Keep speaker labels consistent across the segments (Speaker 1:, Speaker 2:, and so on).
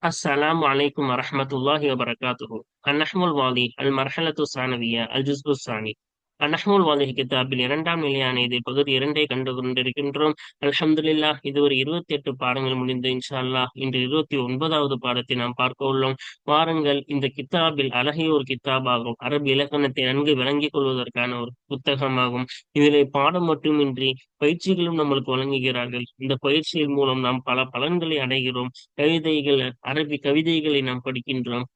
Speaker 1: السلام عليكم ورحمة الله وبركاته. النحو الواضح المرحلة الثانوية الجزء الثاني. النحو الواضح கிதாபில் இரண்டாம் நிலையான இதில் பகுதி இரண்டை கண்டு கொண்டிருக்கின்றோம். அல்ஹம்துலில்லாஹ், இது ஒரு 28 பாடங்கள் முடிந்து இன்ஷா அல்லாஹ் இன்று 29வது பாடத்தை நாம் பார்க்க உள்ளோம். வாருங்கள், இந்த கித்தாபில் அழகிய ஒரு கித்தாபாகும். அரபு இலக்கணத்தை நன்கு விளங்கிக் கொள்வதற்கான ஒரு புத்தகமாகும். இதிலே பாடம் மட்டுமின்றி பயிற்சிகளும் நம்மளுக்கு வழங்குகிறார்கள். இந்த பயிற்சியின் மூலம் நாம் பல பலன்களை அடைகிறோம். கவிதைகள், அரபி கவிதைகளை நாம் படிக்கின்றோம்.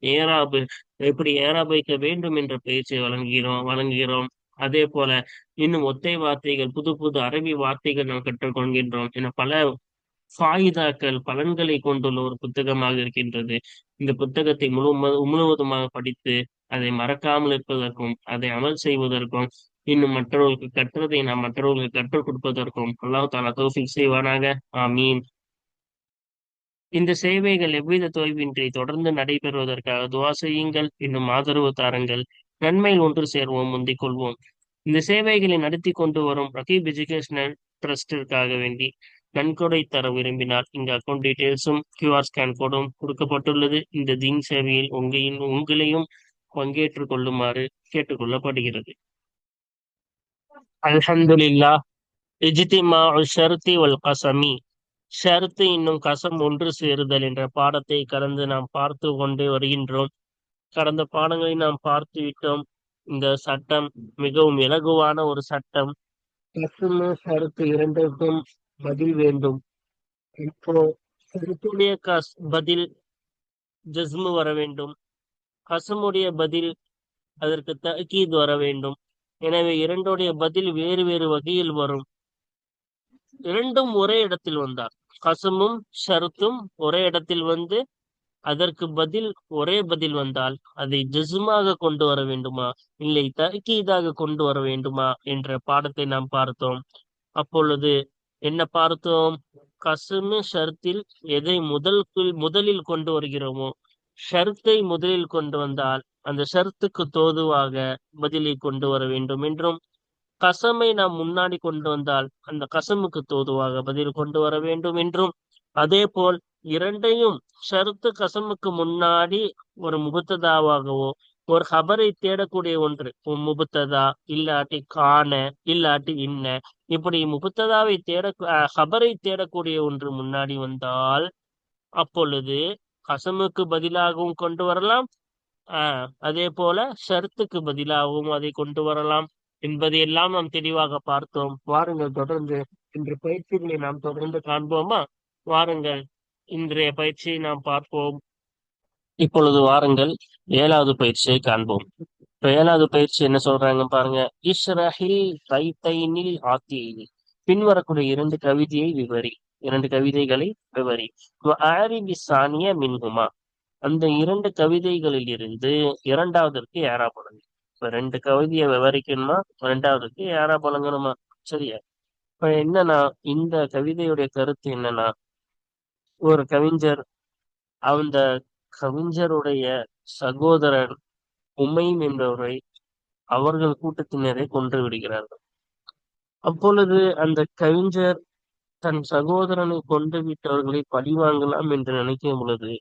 Speaker 1: எப்படி ஏராப் வைக்க வேண்டும் என்ற பயிற்சியை வழங்குகிறோம். அதே போல இன்னும் ஒத்தை வார்த்தைகள், புது புது அரபி வார்த்தைகள் நாம் கற்றுக்கொள்கின்றோம் என பல ஃபாயிதாக்கள், பலன்களை கொண்டுள்ள ஒரு புத்தகமாக இருக்கின்றது. இந்த புத்தகத்தை முழுவதுமாக படித்து அதை மறக்காமல் இருப்பதற்கும், அதை அமல் செய்வதற்கும், இன்னும் மற்றவர்களுக்கு கற்றதை நாம் மற்றவர்களுக்கு கற்றுக் கொடுப்பதற்கும் அல்லாஹ் தஆலா தௌஃபீக் செய்வானாக. ஆமீன். இந்த சேவைகள் எவ்வித தொய்வின்றி தொடர்ந்து நடைபெறுவதற்காக துஆ செய்யுங்கள். இன்னும் ஆதரவு தாருங்கள். நன்மையில் ஒன்று சேர்வோம், முந்திக் கொள்வோம். இந்த சேவைகளை நடத்தி கொண்டு வரும் ரகீப் எஜுகேஷனல் ட்ரஸ்டிற்காக வேண்டி நன்கொடை தர விரும்பினால் இங்கு அக்கௌண்ட் டீட்டெயில்ஸும் QR ஸ்கேன் கோடும் கொடுக்கப்பட்டுள்ளது. இந்த தீன் சேவையில் உங்களையும் பங்கேற்றுக் கொள்ளுமாறு கேட்டுக்கொள்ளப்படுகிறது. அல்ஹம்துலில்லாஹ். இஜ்திமாஉ ஷர்தி வல் கஸமி. ஷர்த்து இன்னும் கசம் ஒன்று சேருதல் என்ற பாடத்தை கடந்து நாம் பார்த்து கொண்டே வருகின்றோம். கடந்த பாடங்களை நாம் பார்த்து விட்டோம். இந்த சட்டம் மிகவும் இலகுவான ஒரு சட்டம். கசுமு ஷரத்து இரண்டுக்கும் பதில் வேண்டும். இப்போ ஷரத்துடைய பதில் ஜஸ்மு வர வேண்டும். கசமுடைய பதில் அதற்கு தஅக்கீத் வர வேண்டும். எனவே இரண்டுடைய பதில் வேறு வேறு வகையில் வரும். இரண்டும் ஒரே இடத்தில் வந்தார், கசமும் ஷருத்தும் ஒரே இடத்தில் வந்து அதற்கு பதில் ஒரே பதில் வந்தால் அதை ஜஸ்மாக கொண்டு வர வேண்டுமா, இல்லை தஅக்கீதாக கொண்டு வர வேண்டுமா என்ற பாடத்தை நாம் பார்த்தோம். அப்பொழுது என்ன பார்த்தோம்? கஸ்மு ஷர்த்தில் எதை முதலில் கொண்டு வருகிறோமோ, ஷர்த்தை முதலில் கொண்டு வந்தால் அந்த ஷர்த்துக்கு தோதுவாக பதிலை கொண்டு வர வேண்டும் என்றும், கசமை நாம் முன்னாடி கொண்டு வந்தால் அந்த கசமுக்கு தோதுவாக பதில் கொண்டு வர வேண்டும் என்றும், அதே போல் இரண்டையும் ஷர்த்து கசமுக்கு முன்னாடி ஒரு முபத்ததாவாகவோ ஒரு ஹபரை தேடக்கூடிய ஒன்று, முபத்ததா இல்லாட்டி காண இல்லாட்டி இன்ன, இப்படி முபத்ததாவை ஹபரை தேடக்கூடிய ஒன்று முன்னாடி வந்தால் அப்பொழுது கசமுக்கு பதிலாகவும் கொண்டு வரலாம். அதே போல ஷர்த்துக்கு பதிலாகவும் அதை கொண்டு வரலாம் என்பதையெல்லாம் நாம் தெளிவாக பார்த்தோம். வாருங்கள், தொடர்ந்து இன்று பயிற்சிகளை நாம் தொடர்ந்து காண்போமா? வாருங்கள், இன்றைய பயிற்சியை நாம் பார்ப்போம். இப்பொழுது வாருங்கள் 7வது பயிற்சியை காண்போம். இப்ப 7வது பயிற்சி என்ன சொல்றாங்க பாருங்க. இஷ்ரஹில் ரைத்தைனில் ஆத்தியில். பின்வரக்கூடிய இரண்டு கவிதைகளை விவரி. ஆரிபி சானிய மின்ஹுமா. அந்த இரண்டு கவிதைகளில் இருந்து இரண்டாவதற்கு ஏறா பழங்கு. இப்ப ரெண்டு கவிதையை விவரிக்கணுமா, இரண்டாவதுக்கு ஏறா பழங்கணுமா? சரியா? இப்ப என்னன்னா, இந்த கவிதையுடைய கருத்து என்னன்னா, ஒரு கவிஞர் அந்த கவிஞருடைய சகோதரன் உமைம் என்பவரை அவர்கள் கூட்டத்தினரை கொன்று விடுகிறார்கள். அப்பொழுது அந்த கவிஞர் தன் சகோதரனை கொண்டு விட்டவர்களை பழிவாங்கலாம் என்று நினைக்கும் பொழுது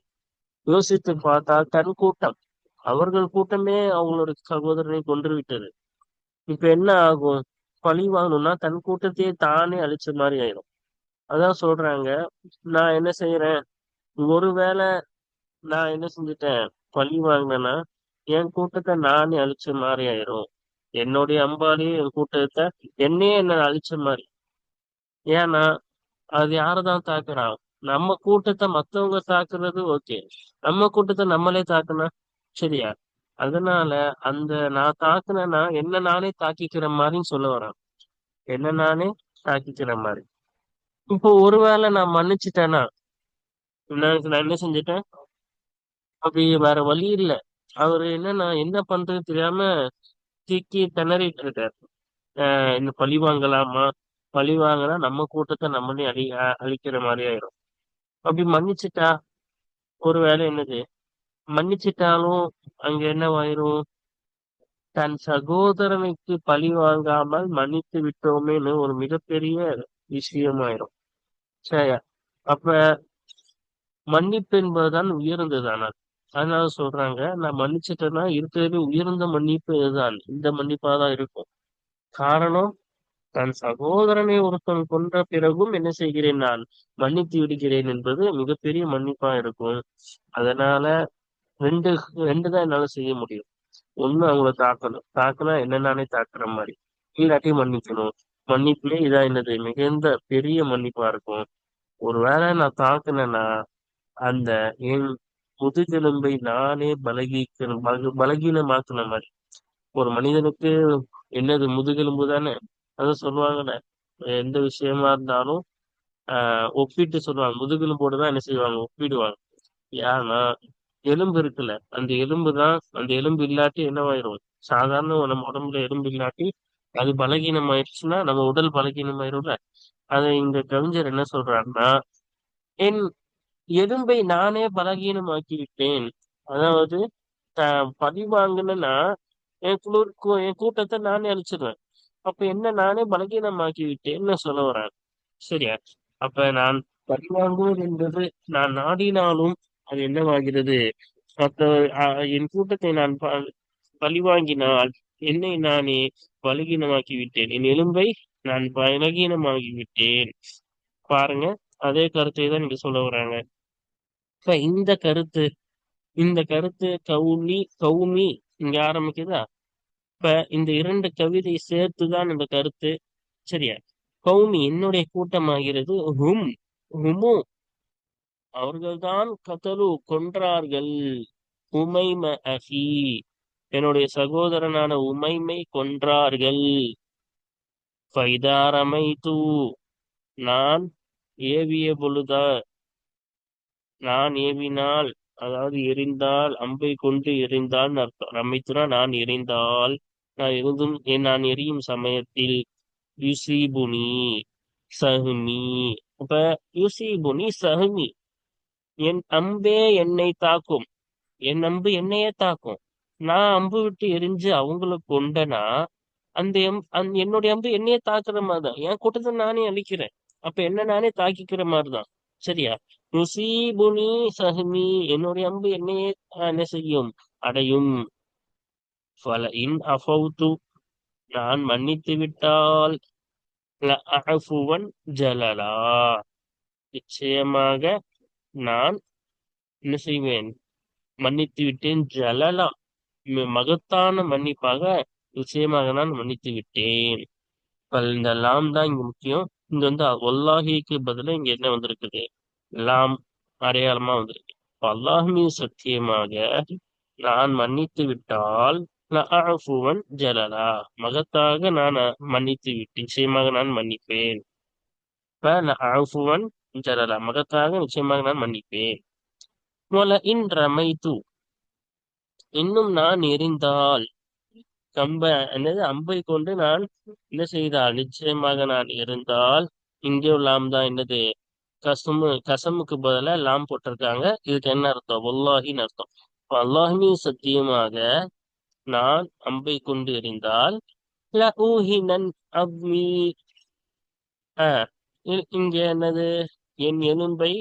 Speaker 1: யோசித்து பார்த்தால் தன் கூட்டம், அவர்கள் கூட்டமே அவங்களோட சகோதரனை கொன்று விட்டது. இப்ப என்ன ஆகும்? பழி வாங்கணும்னா தன் கூட்டத்தையே தானே அழிச்ச மாதிரி ஆயிடும். அதான் சொல்றாங்க, நான் என்ன செய்யறேன், ஒருவேளை நான் என்ன செஞ்சுட்டேன், பழி வாங்கினேன்னா என் கூட்டத்தை நானே அழிச்ச மாதிரி ஆயிரும். என்னுடைய அம்பாலேயே என் கூட்டத்தை என்னையே என்ன அழிச்ச மாதிரி. ஏன்னா அது யாரதான் தாக்குறான்? நம்ம கூட்டத்தை மத்தவங்க தாக்குறது ஓகே, நம்ம கூட்டத்தை நம்மளே தாக்குனா சரியா? அதனால அந்த நான் தாக்குனேன்னா என்ன நானே தாக்கிக்கிற மாதிரின்னு சொல்ல வரான். என்ன நானே தாக்கிக்கிற மாதிரி. இப்போ ஒருவேளை நான் மன்னிச்சுட்டேன்னா நான் என்ன செஞ்சுட்டேன், அப்படி வேற வழி இல்லை. அவரு என்னன்னா என்ன பண்றது தெரியாம திக்கி திணறிட்டு இருக்காரு. இந்த பழி வாங்கலாமா, பழி வாங்கினா நம்ம கூட்டத்தை நம்மளே அழிக்கிற மாதிரி ஆயிரும். அப்படி மன்னிச்சுட்டா ஒருவேளை என்னது, மன்னிச்சிட்டாலும் அங்க என்னவாயிரும், தன் சகோதரனுக்கு பழி வாங்காமல் மன்னித்து விட்டோமேன்னு ஒரு மிகப்பெரிய விஷயமாயிரும். சரியா? அப்ப மன்னிப்பு என்பதுதான் உயர்ந்ததானால். அதனால சொல்றாங்க, நான் மன்னிச்சிட்டேன்னா இருக்கிறதுலே உயர்ந்த மன்னிப்பு இதுதான். இந்த மன்னிப்பா தான் இருக்கும். காரணம், தன் சகோதரனை ஒருத்தன் கொன்ற பிறகும் என்ன செய்கிறேன் நான்? மன்னித்து விடுகிறேன் என்பது மிகப்பெரிய மன்னிப்பா இருக்கும். அதனால ரெண்டு ரெண்டு தான் என்னால செய்ய முடியும். ஒண்ணு அவங்கள தாக்கணும். தாக்குனா என்ன நானே தாக்குற மாதிரி. இல்லாட்டி மன்னிக்கணும். மன்னிப்புலே இதான் என்னது மிகுந்த பெரிய மன்னிப்பா இருக்கும். ஒருவேளை நான் தாக்குனேன்னா அந்த என் முதுகெலும்பை நானே பலகீனமாக்குன மாதிரி. ஒரு மனிதனுக்கு என்னது முதுகெலும்பு தானே. அதான் சொல்லுவாங்கல்ல, எந்த விஷயமா இருந்தாலும் ஒப்பிட்டு சொல்லுவாங்க. முதுகெலும்போடு தான் என்ன செய்வாங்க, ஒப்பிடுவாங்க. ஏன்னா எலும்பு இருக்குல்ல, அந்த எலும்பு தான், அந்த எலும்பு இல்லாட்டி என்னவாயிரும், சாதாரண நம்ம உடம்புல எலும்பு இல்லாட்டி அது பலகீனம் ஆயிடுச்சுன்னா நம்ம உடல் பலகீனம் ஆயிரும்ல. அதை இந்த கவிஞர் என்ன சொல்றாருன்னா, என் எலும்பை நானே பலகீனமாக்கி விட்டேன். அதாவது பழி வாங்கினா என் கூட்டத்தை நானே அழிச்சிருவேன். அப்ப என்ன நானே பலகீனமாக்கி விட்டேன்னு சொல்ல வர்றேன். சரியா? அப்ப நான் பழி வாங்குவது என்பது நான் நாடினாலும் அது என்னவாகிறது, மற்ற என் கூட்டத்தை நான் பழி வாங்கினால் என்னை நானே பலகீனமாக்கி விட்டேன். என் எலும்பை நான் பலகீனமாக்கி விட்டேன். பாருங்க, அதே கருத்தை தான் நீங்க சொல்ல வர்றாங்க. இப்ப இந்த கருத்து கவுமி இங்க ஆரம்பிக்குதா? இப்ப இந்த இரண்டு கவிதை சேர்த்துதான் இந்த கருத்து. சரியா? கௌமி என்னுடைய கூட்டமாகிறது. ஹுமு அவர்கள்தான் கதலு கொன்றார்கள். உமைம அஹி என்னுடைய சகோதரனான உமைமை கொன்றார்கள். ஃபைதாரமைது நான் ஏவிய பொழுத நான் ஏவினால், அதாவது எறிந்தால், அம்பை கொண்டு எறிந்தால் அர்த்தம். ரமைத்துனா நான் எறிந்தால், நான் எரியும் சமயத்தில் யுசீபுனி சஹ்மி. அப்ப யுசீபுனி சஹ்மி, என் அம்பே என்னை தாக்கும். என் அம்பு என்னையே தாக்கும். நான் அம்பு விட்டு எரிஞ்சு அவங்கள கொண்டனா என்னுடைய அம்பு என்னையே தாக்குற மாதிரிதான். என் கூட்டத்தை நானே அழிக்கிறேன். அப்ப என்ன நானே தாக்கிக்கிற மாதிரிதான். சரியா? யுசீபுனி சஹ்மி, என்னுடைய அம்பு என்னையே என்ன செய்யும், அடையும். ஃபல இன் அஃபௌது, நான் மன்னித்து விட்டால், லஅஃபுவன் ஜலலா, நிச்சயமாக நான் என்ன செய்வேன், மன்னித்து விட்டேன். ஜலலா, மகத்தான மன்னிப்பாக நிச்சயமாக நான் மன்னித்து விட்டேன். இப்ப இந்த லாம் தான் இங்க முக்கியம். இங்க வந்து ஒல்லாஹிக்கு பதிலா இங்க என்ன வந்திருக்குது, லாம் அடையாளமா வந்திருக்கு. இப்ப அல்லாஹ் மீது சத்தியமாக நான் மன்னித்து விட்டால், லஅஃபுவன் ஜலலா, மகத்தாக நான் மன்னித்து விட்டேன், நிச்சயமாக நான் மன்னிப்பேன். இப்ப லஅஃபுவன் ஜலலா, மகத்தாக நிச்சயமாக நான் மன்னிப்பேன். வல இன் ரமைத்து, இன்னும் நான் எறிந்தால், என்னது அம்பை கொண்டு நான் என்ன செய்தால், நிச்சயமாக நான் எறிந்தால். இங்கே லாம் தான் என்னது, கசமுக்கு பதிலா லாம் போட்டிருக்காங்க. இதுக்கு என்ன அர்த்தம், வல்லாஹின்னு அர்த்தம். இப்ப அல்லாஹுமே சத்தியமாக நான் அம்பை கொண்டு எறிந்தால், லஊஹினன் அவ்வி, இங்க என்னது, என் எலும்பை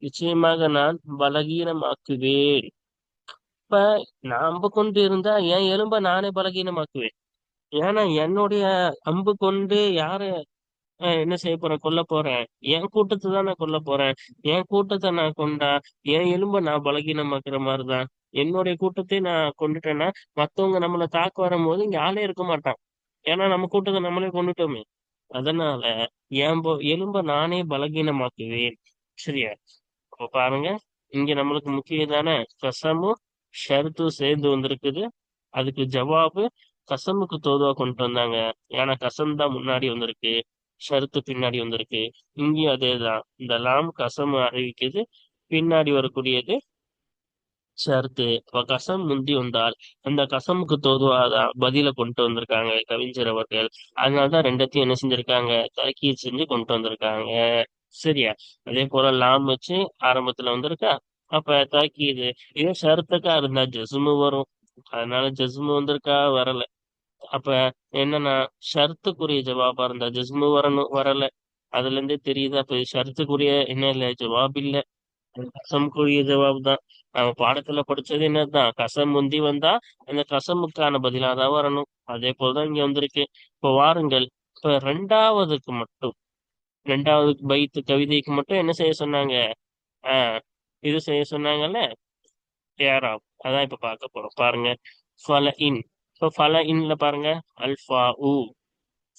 Speaker 1: நிச்சயமாக நான் பலகீனமாக்குவேன். இப்ப நான் அம்பு கொண்டு இருந்தா என் எலும்பை நானே பலகீனமாக்குவேன். ஏன்னா என்னுடைய அம்பு கொண்டு யார என்ன செய்ய போறேன், கொல்ல போறேன், என் கூட்டத்தை தான் நான் கொல்ல போறேன். என் கூட்டத்தை நான் கொண்டா என் எலும்பை நான் பலகீனமாக்குற மாதிரிதான். என்னுடைய கூட்டத்தை நான் கொண்டுட்டேன்னா மத்தவங்க நம்மளை தாக்க வரும்போது இங்க ஆளே இருக்க மாட்டான். ஏன்னா நம்ம கூட்டத்தை நம்மளே கொண்டுட்டோமே. அதனால எலும்பை நானே பலகீனமாக்குவேன். சரியா? அப்ப பாருங்க, இங்க நம்மளுக்கு முக்கியதான கசமும் ஷருத்தும் சேர்ந்து வந்திருக்குது. அதுக்கு ஜவாபு கசமுக்கு தோதுவா கொண்டு வந்தாங்க. ஏன்னா கசம் தான் முன்னாடி வந்திருக்கு, ஷருத்து பின்னாடி வந்திருக்கு. இங்கேயும் அதேதான், இந்த லாம் கசம் அறிவிக்குது, பின்னாடி வரக்கூடியது ஷருத்து. அப்ப கசம் முந்தி வந்தால் அந்த கசமுக்கு தோதுவாதான் பதில கொண்டு வந்திருக்காங்க கவிஞர் அவர்கள். அதனாலதான் ரெண்டத்தையும் என்ன செஞ்சிருக்காங்க, தாக்கீது செஞ்சு கொண்டு வந்திருக்காங்க. சரியா? அதே போல லாம் வச்சு ஆரம்பத்துல வந்திருக்கா. அப்ப தாக்கீது, இதே ஷரத்துக்கா இருந்தா ஜஸ்மு வரும். அதனால ஜஸ்மு வந்திருக்கா, வரல. அப்ப என்னன்னா, ஷர்த்துக்குரிய ஜவாபா இருந்தா ஜஸ்மு வரணும், வரல. அதுல இருந்தே தெரியுது, அப்ப ஷர்த்துக்குரிய என்ன இல்ல, ஜவாப் இல்ல. கசமுக்குரிய ஜவாப் தான். நம்ம பாடத்துல படிச்சது என்னதுதான், கசம் முந்தி வந்தா அந்த கசமுக்கான பதிலா தான் வரணும். அதே போலதான் இங்க வந்திருக்கு. இப்போ வாருங்கள், இப்ப ரெண்டாவது பைத்து கவிதைக்கு மட்டும் என்ன செய்ய சொன்னாங்க? ஆஹ் இது செய்ய சொன்னாங்கல்ல, ஏராப். அதான் இப்ப பார்க்க போறோம் பாருங்க. ஃபல இன். இப்போ ஃபல இன்ல பாருங்க, அல்ஃபா உ,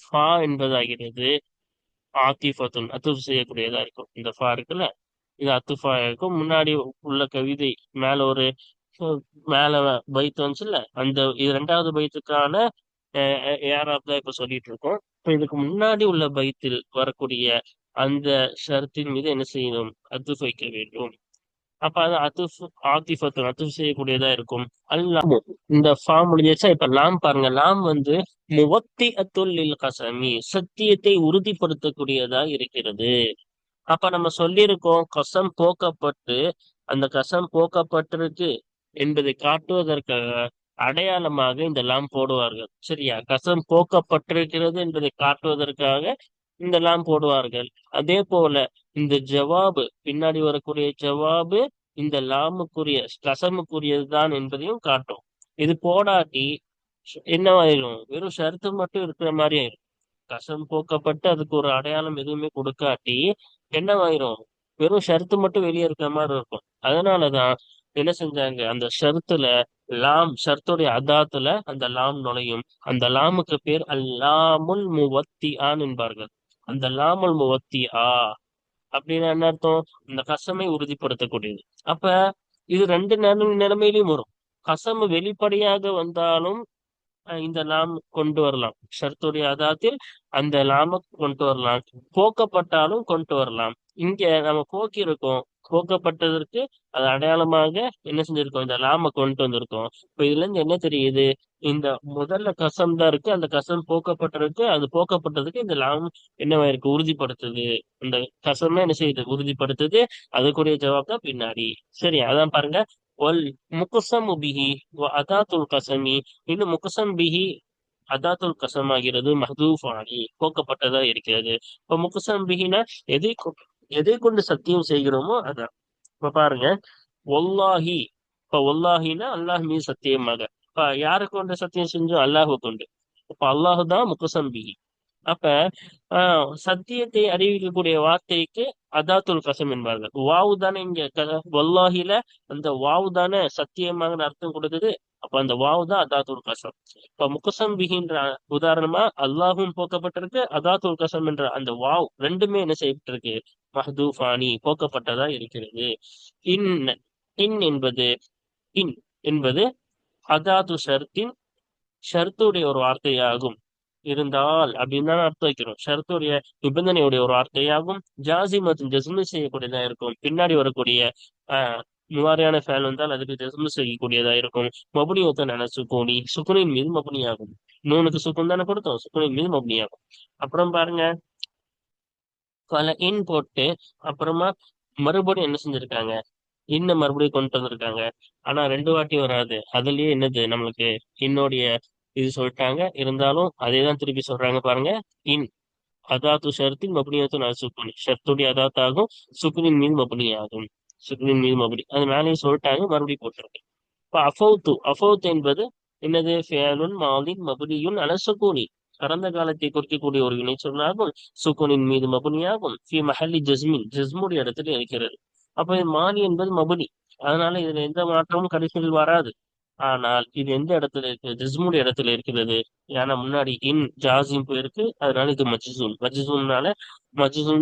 Speaker 1: ஃபா என்பதாகிறது ஆத்திஃபத்துன் அத்துஃப் செய்யக்கூடியதா இருக்கும். இந்த ஃபா இருக்குல்ல, இது அத்துஃபா இருக்கும். முன்னாடி உள்ள கவிதை மேல ஒரு அஹ், மேல பைத் வந்துச்சுல்ல, அந்த இது ரெண்டாவது பைத்துக்கான ஏராப் தான் இப்ப சொல்லிட்டு இருக்கோம். இப்ப இதுக்கு முன்னாடி உள்ள பைத்தில் வரக்கூடிய அந்த ஷரத்தின் மீது என்ன செய்யணும்? அத்துஃப் வைக்க வேண்டும். அப்ப அது அத்துஃப் ஆத்திஃபத்துன் அத்துஃப் செய்யக்கூடியதா இருக்கும். அல்லாம், இந்த ஃபா முடிஞ்சிச்சா? இப்ப லாம் பாருங்க. லாம் வந்து முவத்தி அத்துல் கசமி, சத்தியத்தை உறுதிப்படுத்தக்கூடியதா இருக்கிறது. அப்ப நம்ம சொல்லியிருக்கோம், கசம் போக்கப்பட்டு, அந்த கசம் போக்கப்பட்டிருக்கு என்பதை காட்டுவதற்காக அடையாளமாக இந்த லாம் போடுவார்கள். சரியா? கசம் போக்கப்பட்டிருக்கிறது என்பதை காட்டுவதற்காக இந்த லாம் போடுவார்கள். அதே போல இந்த ஜவாபு, பின்னாடி வரக்கூடிய ஜவாபு இந்த லாமுக்குரிய கசமுக்குரியதுதான் என்பதையும் காட்டும். இது போடாட்டி என்னவாயிரும்? வெறும் ஷர்த்து மட்டும் இருக்கிற மாதிரி ஆயிரும். கசம் போக்கப்பட்டு அதுக்கு ஒரு அடையாளம் எதுவுமே கொடுக்காட்டி என்னவாயிரும்? வெறும் ஷர்த்து மட்டும் வெளியே இருக்கிற மாதிரி இருக்கும். அதனாலதான் என்ன செஞ்சாங்க, அந்த ஷர்த்துல ஷர்த்துடைய அதாத்துல அந்த லாம் நுழையும். அந்த லாமுக்கு பேர் அல்லாமுல் முவத்தி ஆன் என்பார்கள். அந்த லாமுல் முவத்தி ஆ அப்படின்னா என்ன அர்த்தம்? இந்த கசமை உறுதிப்படுத்தக்கூடியது. அப்ப இது ரெண்டு நிலைமையிலும் வரும். கசமு வெளிப்படையாக வந்தாலும் இந்த லாம் கொண்டு வரலாம். ஷர்த்துடைய அதாத்தில் அந்த லாம கொண்டு வரலாம். போக்கப்பட்டாலும் கொண்டு வரலாம். இங்க நம்ம போக்கி இருக்கோம். போக்கப்பட்டதற்கு அது அடையாளமாக என்ன செஞ்சிருக்கோம்? இந்த லாம கொண்டு வந்திருக்கோம். இப்ப இதுல இருந்து என்ன தெரியுது? இந்த முதல்ல கசம் தான் இருக்கு, அந்த கசம் போக்கப்பட்டிருக்கு. அது போக்கப்பட்டதுக்கு இந்த லாம் என்னவாயிருக்கு? உறுதிப்படுத்துது. இந்த கசம் என்ன செய்யுது? உறுதிப்படுத்துது. அதுக்குரிய ஜவாப் தான் பின்னாடி. சரி, அதான் பாருங்க. ஒல் முகுசமு பிஹி வ அதாத்துல் கசமி. இன்னும் முகசம் பிஹி அதாத்துல் கசம் ஆகிறது மஹ்தூஃப் ஆகி போக்கப்பட்டதா இருக்கிறது. இப்ப முகசம் பிஹினா எதை கொண்டு சத்தியம் செய்கிறோமோ அதான். இப்ப பாருங்க, ஒல்லாஹி. இப்ப ஒல்லாஹினா அல்லாஹ் மீது சத்தியமாக. இப்ப யாரை கொண்டு சத்தியம் செஞ்சோம்? அல்லாஹ் கொண்டு. இப்ப அல்லாஹு தான் முகசம் பிஹி. அப்ப சத்தியத்தை அறிவிக்கக்கூடிய வார்த்தைக்கு அதாத்துல் கசம் என்பார்கள். வாவு தானே இங்க வல்லாஹில அந்த வாவு தானே சத்தியமாக அர்த்தம் கொடுக்குது. அப்ப அந்த வாவு தான் அதாத்துல் கசம். இப்ப முகசம் பிகின்ற உதாரணமா அல்லாஹும் போக்கப்பட்டிருக்கு, அதாத்துல் கசம் என்ற அந்த வாவ் ரெண்டுமே என்ன செய்யப்பட்டிருக்கு? மஹ்தூஃபானி போக்கப்பட்டதா இருக்கிறது. இன் இன் என்பது இன் என்பது அதாத்து ஷர்த்தின் ஷர்த்துடைய ஒரு வார்த்தையாகும். இருந்தால் அப்படின்னு தான் அர்த்தம் வைக்கிறோம். ஷரத்துடைய நிபந்தனையுடைய ஒரு வார்த்தையாகும். ஜாசி மற்றும் ஜஸ்மு செய்யக்கூடியதா இருக்கும். பின்னாடி வரக்கூடிய ஆஹ் முவாரியான ஃபேல் வந்தால் அதுக்கு ஜஸ்மு செய்யக்கூடியதா இருக்கும். மபுனியத்தன சுக்கூனி, சுக்குனின் மீது மபுனியாகும். நூனுக்கு சுக்குன் தானே கொடுத்தோம், சுக்குனின் மீது மபுனியாகும். அப்புறம் பாருங்க, பல இன் போட்டு அப்புறமா மறுபடியும் என்ன செஞ்சிருக்காங்க? இன்னும் மறுபடியும் கொண்டு வந்திருக்காங்க. ஆனா ரெண்டு வாட்டி வராது. அதுலயே என்னது நம்மளுக்கு இன்னோடைய இது சொல்லிட்டாங்க. இருந்தாலும் அதே தான் திருப்பி சொல்றாங்க பாருங்க. இன் அதாத்து ஷர்த்தின் மபுனியத்துன் அல் சுக்குனி, ஷர்த்துடைய அதாத்தாகும், சுக்குனின் மீது மபுனி ஆகும். சுக்குனின் மீது மபுனி, அது மேலேயும் சொல்லிட்டாங்க, மறுபடியும் போட்டிருக்கு. இப்ப அஃபௌத்து என்பது என்னது? ஃபியலுன் மாதின் மபுனியுன் அல சுக்கூனி, கடந்த காலத்தை குறிக்கக்கூடிய ஒரு வினை சொன்னாகும். சுக்குனின் மீது மபுனியாகும். ஃபி மஹல்லி ஜஸ்மின், ஜஸ்முடைய இடத்துல இருக்கிறது. அப்ப இது மாலி என்பது மபுனி. அதனால இதுல எந்த மாற்றமும் கடைசியில் வராது. ஆனால் இது எந்த இடத்துல இருக்கு? ஜிஸ்முடைய இடத்துல இருக்கிறது. ஏன்னா முன்னாடி இன் ஜாசிம் போயிருக்கு, அதனால இது மஜ்சூம்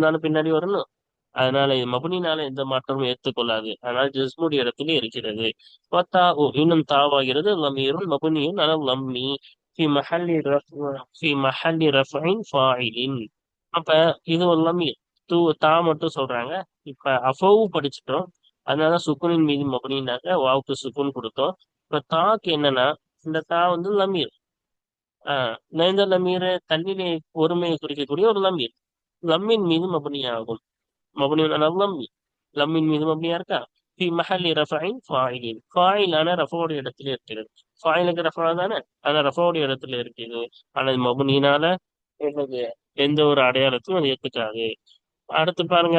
Speaker 1: தானே பின்னாடி வரணும். அதனால இது மபுனினால எந்த மாற்றமும் ஏற்றுக்கொள்ளாது. அதனால ஜிஸ்முடைய இடத்துல இருக்கிறது. இன்னும் தாவாகிறது. லமீருன் மபுனியுன் அல லம்மி ஃபி மஹல்லி ரஃப்இன் ஃபாயிலின். அப்ப இது ஒரு லமீர். தா மட்டும் சொல்றாங்க. இப்ப அஃபவு படிச்சுட்டோம். அதனால சுக்குனின் மீது மபுனினாக்க வாவுக்கு சுக்குன் கொடுத்தோம். இப்ப தாக்கு என்னன்னா, இந்த தா வந்து லமீர். இந்த லமீர் தன்னிலை ஒருமையை குறிக்கக்கூடிய ஒரு லமீர். லம்மின் மீது மபுனி ஆகும். மபுனி லம்மி, லம்மின் மீது மபுனியா இருக்கா? ஃபி மஹல்லி ரஃபைன் ஃபாயிலின், ஃபாயிலான ரஃபோடைய இடத்துல இருக்கிறது. ஃபாயிலுக்கு ரஃபா தானே, ஆனா ரஃபோடைய இடத்துல இருக்குது. ஆனா இது மபுனினால என்னது? எந்த ஒரு அடையாளத்தையும் அது ஏத்துக்காது. அடுத்து பாருங்க,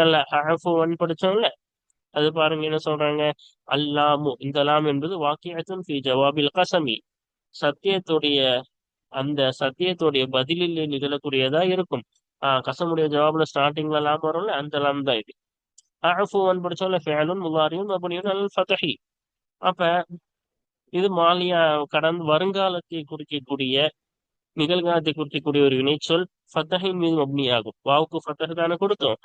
Speaker 1: அஃபு ஒன் படிச்சோம்ல, அது பாருங்க என்ன சொல்றாங்க. அல்லாமு இந்த லாம் என்பது வாக்கியத்துன் ஃபி ஜவாபில் கசமி, சத்தியத்துடைய அந்த சத்தியத்துடைய பதிலில் நிகழக்கூடியதா இருக்கும். கசமுடைய ஜவாப்ல ஸ்டார்டிங்ல லாம் வரும்ல, அந்த லாம் தான் இது. அஃபுவன் படிச்சோம்ல, ஃபிஅலுன் முதாரியுன் மப்னியுன் அலல் ஃபத்ஹி. அப்ப இது மாலியா கடந்த வருங்காலத்தை குறிக்கக்கூடிய, நிகழ்காலத்தை குறிக்கக்கூடிய ஒரு வினைச்சொல் ஃபத்தஹின் மீது மப்னியாகும். வாவுக்கு ஃபத்தஹ் தானே கொடுத்தோம்,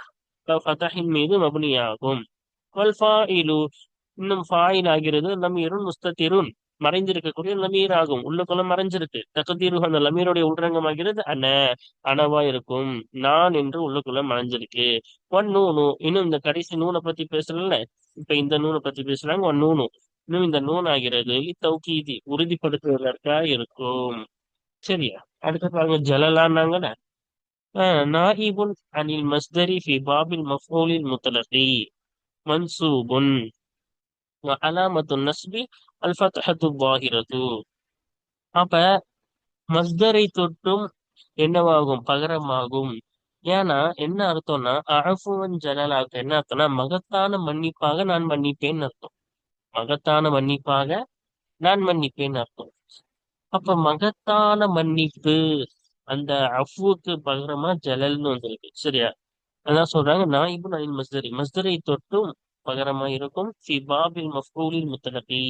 Speaker 1: ஃபத்தஹின் மீது மப்னியாகும். வல் ஃபாயிலு இன்னும் ஃபாயில் ஆகிறது லமீருன் முஸ்தத்திருன், மறைந்திருக்கக்கூடிய லமீர் ஆகும். உள்ளுக்குள்ள மறைஞ்சிருக்கு. தகுதீரு அந்த லமீருடைய உள்ரங்கமாகிறது அனவா இருக்கும். நான் என்று உள்ளுக்குள்ள மறைஞ்சிருக்கு. ஒன் நூனு இன்னும் இந்த கடைசி நூனை பத்தி பேசல, இப்ப இந்த நூனை பத்தி பேசுறாங்க. ஒன் நூனு இன்னும் இந்த நூன் ஆகிறது தௌகீதி உறுதிப்படுத்துவதற்கா இருக்கும். சரியா? அடுத்து பாருங்க ஜலலான்னாங்கல்ல. நாயிபுன் அனில் மஸ்தரி ஃபி பாபில் மஃபூலில் முத்தலகி மன்சூபுன் வ அலாமத்துன் நஸ்பி அல் ஃபத்ஹத்து ظاهرத்து. அப்ப மஸ்தரை தொட்டும் என்னவாகும்? பகரமாகும். ஏன்னா என்ன அர்த்தம்னா, அஃபுவன் ஜலலாக்கு என்ன அர்த்தம்னா, மகத்தான மன்னிப்பாக நான் மன்னிப்பேன்னு அர்த்தம். மகத்தான மன்னிப்பாக நான் மன்னிப்பேன்னு அர்த்தம். அப்ப மகத்தான மன்னிப்பு, அந்த அஃபுவுக்கு பகரமா ஜலல்னு வந்திருக்கு. சரியா? அதான் சொல்றாங்க நாயிபுன் அனில் மஸ்தரி, மஸ்தரை தொட்டும் பகரமா இருக்கும். ஃபி பாபில் மஃபூலில் முத்தலகி,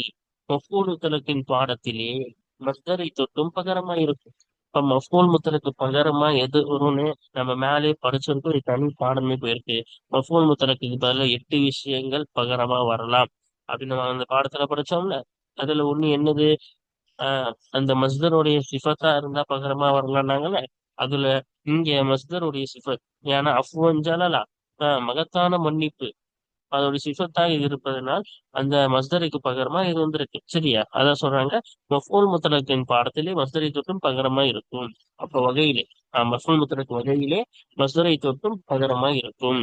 Speaker 1: மஃபூல் முத்தலகின் பாடத்திலே மஸ்தரை தொட்டும் பகரமா இருக்கும். இப்ப மஃபூல் முத்தலக்கு பகரமா எது வரும்னு நம்ம மேலே படிச்சிருக்கோம். இது தனி பாடமே போயிருக்கு. மஃபூல் முத்தலக்கு பதிலா 8 விஷயங்கள் பகரமா வரலாம் அப்படின்னு நம்ம அந்த பாடத்துல படிச்சோம்ல. அதுல ஒண்ணு என்னது? அந்த மஸ்தருடைய சிஃபத்தா இருந்தா பகரமா வரலாம்னாங்கல்ல. அதுல இங்க மஸ்தருடைய சிஃபத், ஏன்னா அஃப்வன் ஜலலா, மகத்தான மன்னிப்பு அதோட சிஃபத்தாக இருப்பதனால் அந்த மஸ்தருக்கு பகரமா இது வந்திருக்கு. சரியா? அதான் சொல்றாங்க மஃபூல் முத்தலக்கின் பாடத்திலே மஸ்தரை தொட்டும் பகரமா இருக்கும். அப்ப வகையிலே மஃபூல் முத்தலக் வகையிலே மஸ்தரை தொட்டும் பகரமா இருக்கும்.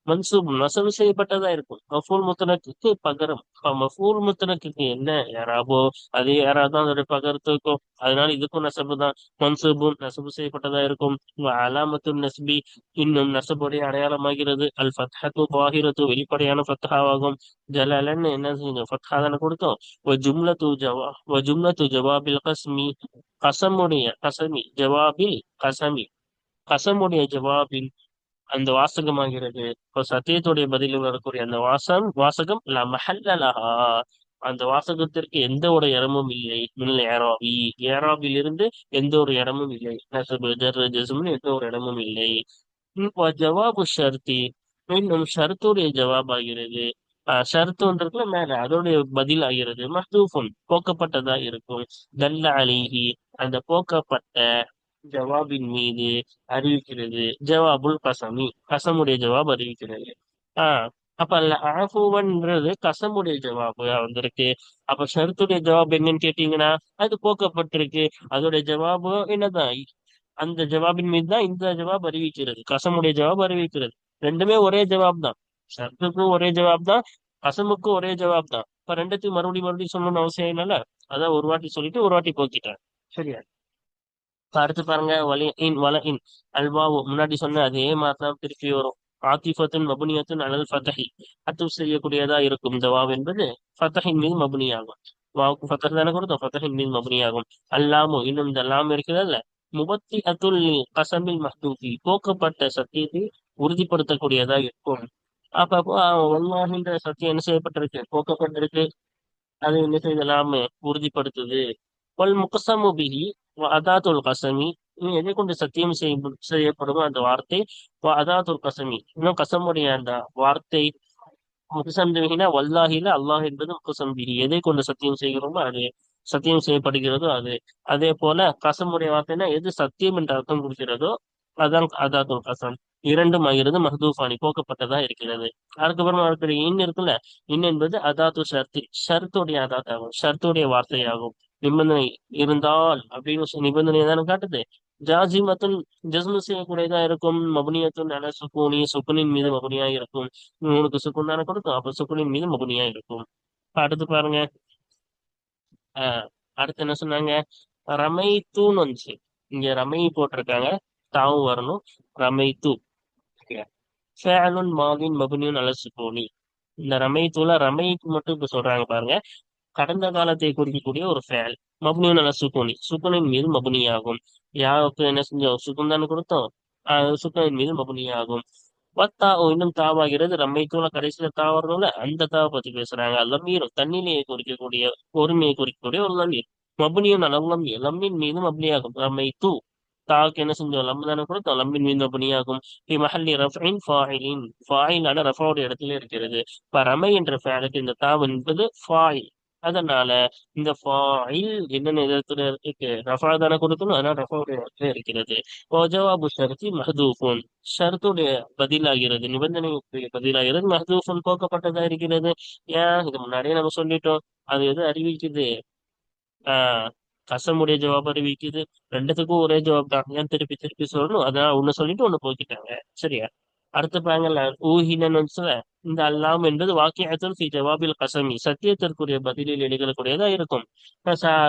Speaker 1: மன்சூப் நசவு செய்யப்பட்டதா இருக்கும். மஃபூல் முத்தலக்குக்கு பகரம். மஃபூல் முத்தலக்குக்கு என்ன யாராபோ அதே யாராதான் அதோட பகரத்து இருக்கும். அதனால இதுக்கும் நசபு தான். மன்சூபும் நசபு செய்யப்பட்டதா இருக்கும். அலாமத்து நஸ்பி இன்னும் நசபுடைய அடையாளமாகிறது. அல் ஃபத்ஹத்து ظاهرத்து வெளிப்படையான ஃபத்ஹாவாகும். ஜலலன் என்ன செஞ்சோம்? ஃபத்ஹா தானே கொடுத்தோம். ஜும்லத்து ஜவாபில் கஸ்மி, கசமுடைய கசமி ஜவாபில் கசமி, கசமுடைய ஜவாபில் அந்த வாசகமாகிறது. இப்போ சத்தியத்துடைய பதிலில் வரக்கூடிய அந்த வாசகம் லா மஹல்ல லஹா, அந்த வாசகத்திற்கு எந்த ஒரு இடமும் இல்லை. மினல் ஏராபி, ஏராபில் இருந்து எந்த ஒரு இடமும் இல்லை. நஸபு ஜர் ஜஸ்ம்னு எந்த ஒரு இடமும் இல்லை. ஜவாபு ஷர்த்தி இன்னும் ஷர்த்துடைய ஜவாப் ஆகிறது. ஷர்த்துன்றதுல மேல அதோடைய பதில் ஆகிறது. மஹ்தூஃபுன் போக்கப்பட்டதா இருக்கும். தல்ல அலைஹி அந்த போக்கப்பட்ட ஜவாபின் மீது அறிவிக்கிறது. ஜவாபுல் கசமி கசமுடைய ஜவாப் அறிவிக்கிறது. ஆஹ் அப்ப அல்ல ஆஃபுவன்றது கசமுடைய ஜவாபு வந்திருக்கு. அப்ப ஷருத்துடைய ஜவாப் என்னன்னு கேட்டீங்கன்னா, அது போக்கப்பட்டிருக்கு. அதோடைய ஜவாபு என்னதான்? அந்த ஜவாபின் மீது தான் இந்த ஜவாப் அறிவிக்கிறது. கசமுடைய ஜவாப் அறிவிக்கிறது. ரெண்டுமே ஒரே ஜவாப் தான். ஷர்த்துக்கும் ஒரே ஜவாப் தான், கசமுக்கும் ஒரே ஜவாப் தான். இப்ப ரெண்டுத்தையும் மறுபடியும் மறுபடியும் சொல்லணும்னு அவசியம் இல்லைல்ல. அதான் ஒரு வாட்டி சொல்லிட்டு ஒரு வாட்டி போக்கிட்டேன். சரியா? இப்ப அடுத்து பாருங்க, வல இன் அல்வாவு முன்னாடி சொன்ன அதே மாதிரிதான் திருப்பி வரும். ஆத்திஃபத்துன் மபுனியத்துன் அலல் ஃபதஹி, அத்துப் செய்யக்கூடியதா இருக்கும். இந்த வாவ் என்பது ஃபதஹின் மீது மபுனியாகும். வாவுக்கு ஃபதஹ் தானே கொடுத்தோம், ஃபதஹின் மீது மபுனியாகும். அல்லாமு இன்னும் இந்த லாம் இருக்கிறதுல முபத்தி அத்துல் கசமில் மஹ்தூஃபி போக்கப்பட்ட சத்தியத்தை உறுதிப்படுத்தக்கூடியதா இருக்கும். அப்ப ஒன்னாகின்ற சத்தியம் என்ன செய்யப்பட்டிருக்கு? போக்கப்பட்டிருக்கு. அது என்ன செய்யலாம உறுதிப்படுத்துது. வல் முகசமு பிஹி வ அதாத்துல் கசமி, எதை கொண்டு சத்தியம் செய்யப்படுமோ அந்த வார்த்தை அதாத்துல் கசமி, இன்னும் கசமுடைய அந்த வார்த்தை. முகசம் பிஹினா வல்லாஹில, அல்லாஹ் என்பது முகசம் பிஹி, எதை கொண்டு சத்தியம் செய்கிறோமோ அது சத்தியம் செய்யப்படுகிறதோ அது. அதே போல கசமுடைய வார்த்தைனா எது சத்தியம் என்ற அர்த்தம் கொடுக்கிறதோ அதான் அதாத்துல் கசம். இரண்டும் ஆகிறது மஹ்தூஃபானி போக்கப்பட்டதா இருக்கிறது. அதுக்கப்புறமா இருக்கிற இன் இருக்குல்ல, இன் என்பது அதாத்து ஷர்த்தி, ஷர்த்துடைய அதாத் ஆகும், ஷர்த்துடைய வார்த்தையாகும். நிபந்தனை இருந்தால் அப்படின்னு நிபந்தனை தானே காட்டுது. ஜாசிமத்துன் ஜஸ்மு செய்யக்கூடியதா இருக்கும். மபுனியத்துன் அல சுக்கூனி, சுக்குனின் மீது மபுனியா இருக்கும். உனக்கு சுக்குன் தானே கொடுக்கும், அப்ப சுக்குனின் மீது மபுனியா இருக்கும். அடுத்து பாருங்க. ஆஹ் அடுத்து என்ன சொன்னாங்க? ரமை தூன்னு வந்துச்சு. இங்க ரமை போட்டிருக்காங்க, தாவும் வரணும். ரமை தூ ஃபேலுன் மாலின் மபுனியுன் அல சுக்கூனி. இந்த ரமைத்துல ரமைக்கு மட்டும் இப்ப சொல்றாங்க பாருங்க. கடந்த காலத்தை குறிக்கக்கூடிய ஒரு ஃபேல். மப்னியுன் அலா சுக்குனி, சுக்குனின் மீது மப்னியாகும். யாவுக்கு என்ன செஞ்சோம்? சுக்குன் தானே கொடுத்தோம். சுக்குனின் மீது மப்னியாகும். வத்தா இன்னும் தாவாகிறது. ரம்மைத்தூள கடைசியில தா வரணும்ல, அந்த தாவை பத்தி பேசுறாங்க. லம்மீரும் தண்ணிலையை குறிக்கக்கூடிய ஒருமையை குறிக்கக்கூடிய ஒரு லம்மீர். மப்னியும் அலல் லம்மி, லம்மின் மீது மப்னியாகும். ரம்மைத்து தாக்கு என்ன செஞ்சோம்? லம் தானே கொடுத்தோம். லம்மின் மீது மப்னியாகும். ஃபி மஹல்லி ரஃப்இன் ஃபாயிலின், ஃபாயிலான ரஃபாவுடைய இடத்துல இருக்கிறது. இப்ப ரமை என்ற ஃபேலுக்கு இந்த தாவ் என்பது ஃபாயில். அதனால இந்த ஃபாயில் என்னென்ன இடத்துல இருக்கு? ரஃபா தானே கொடுக்கணும், அதனால ரஃபாவுடைய இடத்துல இருக்கிறது. ஜவாபு ஷர்த்தி மஹதூஃபுன், ஷர்த்துடைய பதிலாகிறது, நிபந்தனைக்கு பதிலாகிறது. மஹதூஃபுன் போக்கப்பட்டதா இருக்கிறது. ஏன்? இது முன்னாடியே நம்ம சொல்லிட்டோம். அது எது அறிவிக்குது? ஆஹ் கசமுடைய ஜவாப் அறிவிக்குது. ரெண்டுத்துக்கும் ஒரே ஜவாப் தான். ஏன் திருப்பி திருப்பி சொல்லணும்? அதான் ஒண்ணு சொல்லிட்டு ஒண்ணு போக்கிட்டாங்க. சரியா? அடுத்த பாங்கல்ல ஊஹினன்னு சொல்ல, இந்த அல்லாம் என்பது வாக்கியத்துல் ஃபி ஜவாபில் கசமி, சத்தியத்திற்குரிய பதிலில் நிகழக்கூடியதா இருக்கும்.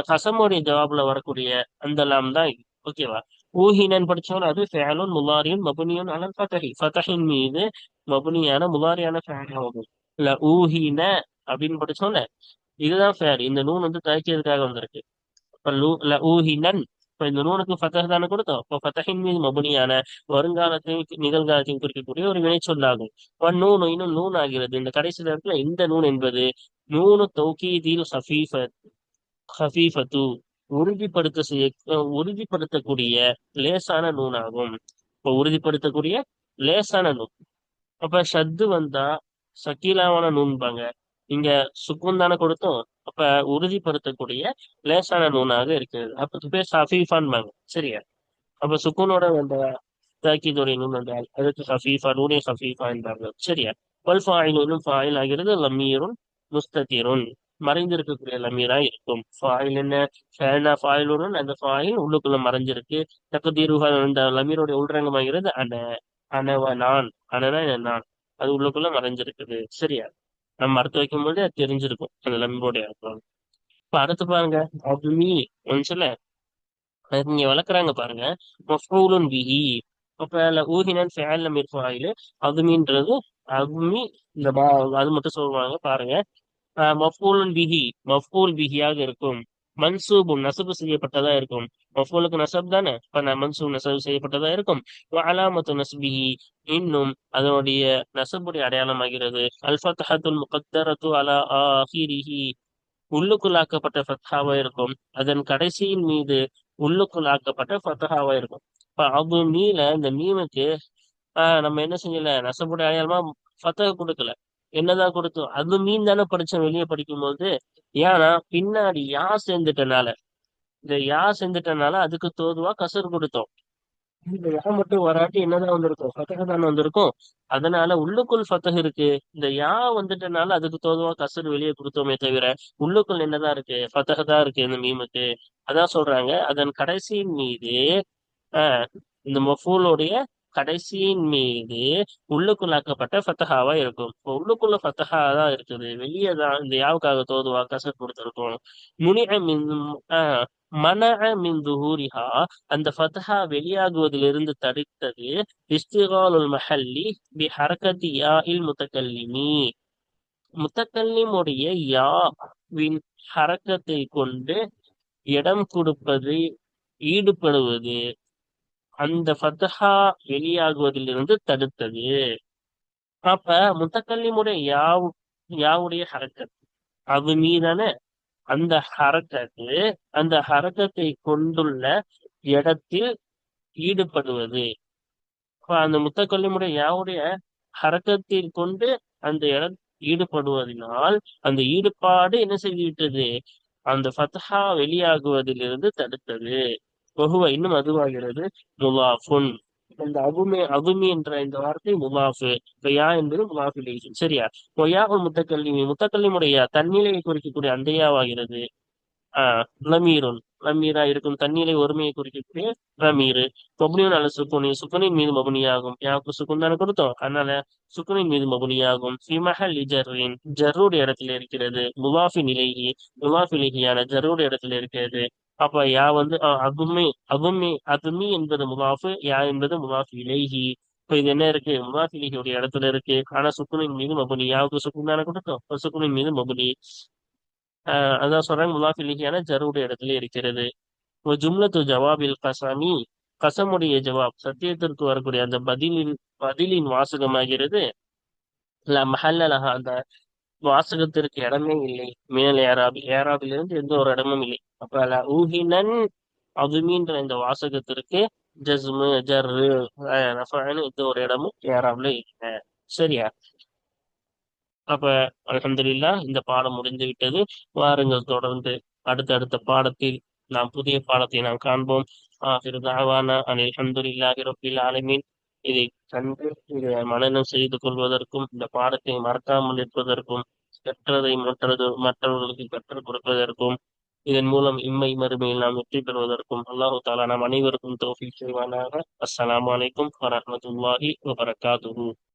Speaker 1: கசமுடைய ஜவாப்ல வரக்கூடிய அந்த லாம் தான் இது. ஓகேவா? ஊஹினன் படிச்சோம்னா அது ஃபேலுன் முலாரியும் மபுனியும் அலல் ஃபதஹி, ஃபதஹின் மீது மபுனியான முலாரியான ஃபேல் ஆகும். இல்ல ஊஹின அப்படின்னு படிச்சோம்ல, இதுதான் ஃபேல். இந்த நூன் வந்து தயக்கியதுக்காக வந்திருக்கு. இப்ப ஊஹினன், இப்ப இந்த நூனுக்கு ஃபத்தஹ் தானே கொடுத்தோம். இப்போ ஃபத்தஹின் மீது மபுனியான வருங்காலத்தையும் நிகழ்காலத்தையும் குறிக்கக்கூடிய ஒரு வினை சொல்லாகும். நூன் இன்னும் நூன் ஆகிறது. இந்த கடைசி நேரத்துல இந்த நூன் என்பது நூனு தௌகீதில் ஹஃபீஃபத்து, உறுதிப்படுத்த செய்ய உறுதிப்படுத்தக்கூடிய லேசான நூன் ஆகும். இப்போ உறுதிப்படுத்தக்கூடிய லேசான நூன். அப்ப ஷத்து வந்தா சக்கீலாவான நூன்பாங்க. இங்க சுக்குன் தானே கொடுத்தோம். அப்ப உறுதிப்படுத்தக்கூடிய லேசான நூனாக இருக்கிறது. அப்ப இது பேர் சஃபீஃபான்பாங்க. சரியா? அப்ப சுக்குனோட அந்த தாக்கீதுடைய நூன் வந்தால் அதுக்கு ஹஃபீஃபா, நூனே ஹஃபீஃபா என்பார்கள். சரியா? வல் ஃபாயிலும் ஃபாயில் ஆகிறது. லமீருன் முஸ்ததிருன், மறைந்திருக்கக்கூடிய லமீரா இருக்கும். ஃபாயில் என்ன? ஃபேனா ஃபாயிலுன், அந்த ஃபாயில் உள்ளுக்குள்ள மறைஞ்சிருக்கு. தகுதீருகள், அந்த லமீருடைய உள்ரங்கமாகிறது அன, அனவ நான், அனனா நான், அது உள்ளுக்குள்ள மறைஞ்சிருக்குது. சரியா? நம்ம அர்த்தம் வைக்கும்போது அது தெரிஞ்சிருக்கும் அந்த லம்புடைய அர்த்தம். இப்ப அடுத்து பாருங்க, அப்மி ஒன்சுல அது இங்க வளர்க்குறாங்க பாருங்க. மஃபூலுன் பிஹி, அப்ப ஊஹினன் ஃபேல் மிர்ஃபாயிலு, அதுமின்றது அப்மி. இந்த அது மட்டும் சொல்லுவாங்க பாருங்க. மஃபூலுன் பிஹி, மஃபூல் பிஹியாக இருக்கும். மன்சூபும் நசபு செய்யப்பட்டதா இருக்கும். மஃபூலுக்கு நசப் தானே, இப்ப மன்சூப் நசபு செய்யப்பட்டதா இருக்கும். அலாமத்து நஸ்பிஹி, இன்னும் அதனுடைய நசபுடைய அடையாளமாகிறது. அல் ஃபத்ஹத்துல் முகத்தரத்து அலா ஆஹிரிஹி, உள்ளுக்குள்ளாக்கப்பட்ட ஃபத்ஹாவா இருக்கும். அதன் கடைசியின் மீது உள்ளுக்குள்ளாக்கப்பட்ட ஃபத்ஹாவா இருக்கும். இப்ப அபு மீல இந்த மீனுக்கு நம்ம என்ன செஞ்சல? நசபுடைய அடையாளமா ஃபத்தஹ கொடுக்கல. என்னதான் கொடுத்தோம்? அது மீன் தானே படிச்சோம் வெளியே படிக்கும்போது. ஏன்னா பின்னாடி யா சேர்ந்துட்டனால, இந்த யா சேர்ந்துட்டனால அதுக்கு தோதுவா கசர் கொடுத்தோம். இந்த யா மட்டும் வராட்டி என்னதான் வந்திருக்கும்? ஃபத்தஹ தானே வந்திருக்கும். அதனால உள்ளுக்குள் ஃபத்தஹ் இருக்கு. இந்த யா வந்துட்டனால அதுக்கு தோதுவா கசர் வெளியே கொடுத்தோமே தவிர உள்ளுக்குள் என்னதான் இருக்கு? ஃபத்தஹ தான் இருக்கு இந்த மீமுக்கு. அதான் சொல்றாங்க அதன் கடைசியின் மீது, ஆஹ் இந்த மஃபூலுடைய கடைசியின் மீது உள்ளுக்குள்ளாக்கப்பட்ட ஃபத்தஹாவா இருக்கும். இப்போ உள்ளுக்குள்ள ஃபத்தஹா தான் இருக்குது, வெளியே தான் இந்த யாவுக்காக தோதுவா கசர் கொடுத்திருக்கும். முனிஅ மின் ஆஹ் மனஅ மின் துஹூரிஹா, அந்த ஃபத்ஹா வெளியாகுவதிலிருந்து தடுத்தது. இஸ்திகாலுல் மஹல்லி பி ஹரகத்தி யா இல் முத்தக்கல்லிமி, முத்தக்கல்லிமுடைய யா வின் ஹரக்கத்தை கொண்டு இடம் கொடுப்பது, ஈடுபடுவது அந்த ஃபத்ஹா வெளியாகுவதிலிருந்து தடுத்தது. அப்ப முத்தக்கல்லிமுடைய யாவுடைய ஹரக்கத் அது மீதான அந்த ஹரக்கத்து, அந்த ஹரக்கத்தை கொண்டுள்ள இடத்தில் ஈடுபடுவது. அப்ப அந்த முத்தக்கல்லிமுடைய யாவுடைய ஹரக்கத்தில் கொண்டு அந்த இடம் ஈடுபடுவதனால் அந்த ஈடுபாடு என்ன செய்து விட்டது? அந்த ஃபத்ஹா வெளியாகுவதிலிருந்து தடுத்தது. வஹுவ இன்னும் அதுவாகிறது. முலாஃபுன், இந்த அபுமி என்ற இந்த வார்த்தை முலாஃபு. இப்ப யா என்பது முலாஃபு இலைஹி. சரியா? ஒயா முத்தக்கல்லிமி, முத்தக்கல்லிமுடைய தன்னிலையை குறிக்கக்கூடிய அந்த யாவாகிறது. லமீருன், லமீரா இருக்கும். தண்ணீரை ஒருமையை குறிக்கக்கூடிய லமீரு. மபுனியும் அல்ல சுக்குனி, சுக்குனின் மீது மபுனியாகும். யாவுக்கு சுக்குன் தானே கொடுத்தோம், அதனால சுக்குனின் மீது மபுனியாகும். ஃபிமஹல் ஜர்ரின், ஜர்ருடைய இடத்துல இருக்கிறது. முலாஃபின் இலைஹி, முலாஃபி இலைஹியான ஜர்ருடைய இடத்துல இருக்கிறது. அப்ப யா வந்து அதுமி, அதுமி என்பது முலாஃபு, யா என்பது முலாஃபி இலைஹி. இப்ப இது என்ன இருக்கு? முதாஃபிலிஹுடைய இடத்துல இருக்கு. ஆனா சுக்குனின் மீது மபுனி. யாவுக்கு சுக்குன் தானே கொடுத்தோம். இப்ப சுக்குனின் மீது மபுனி. அதான் சொல்றாங்க முதாஃபிலிஹியான ஜருடைய இடத்துல இருக்கிறது. ஒரு ஜும்லத்து ஜவாபில் கசமி, கசமுடைய ஜவாப் சத்தியத்திற்கு வரக்கூடிய அந்த பதிலின் வாசகமாகிறது. மஹல்லலஹா, அந்த வாசகத்திற்கு இடமே இல்லை. மினல் ஏராபி, ஏராபிலிருந்து எந்த ஒரு இடமும் இல்லை. அப்ப ஊஹினன் அதுமீன்ற இந்த வாசகத்திற்கு ஜஸ்மு ஜர்ரு ரஃபஅன்னு எந்த ஒரு இடமும் ஏராப்ல இல்லை. சரியா? அப்ப அல்ஹம்துலில்லாஹ் இந்த பாடம் முடிந்து விட்டது. வாருங்கள் தொடர்ந்து அடுத்தடுத்த பாடத்தில் நாம் புதிய பாடத்தை நாம் காண்போம். ஆகிரு தஅவானா அனில் ஹம்துலில்லாஹி ரப்பில் ஆலமீன். இதை கண்டு இதை மனனம் செய்து கொள்வதற்கும் இந்த பாடத்தை மறக்காமல் இருப்பதற்கும் கற்றதை மற்றவர்களுக்கு கற்றுக் கொடுப்பதற்கும் இதன் மூலம் இம்மை மறுமையில் நாம் வெற்றி பெறுவதற்கும் அல்லாஹு தாலா நாம் அனைவருக்கும் தௌஃபீக் செய்வானாக. அஸ்ஸலாமு அலைக்கும் வரஹ்மத்துல்லாஹி வபரகாத்துஹு.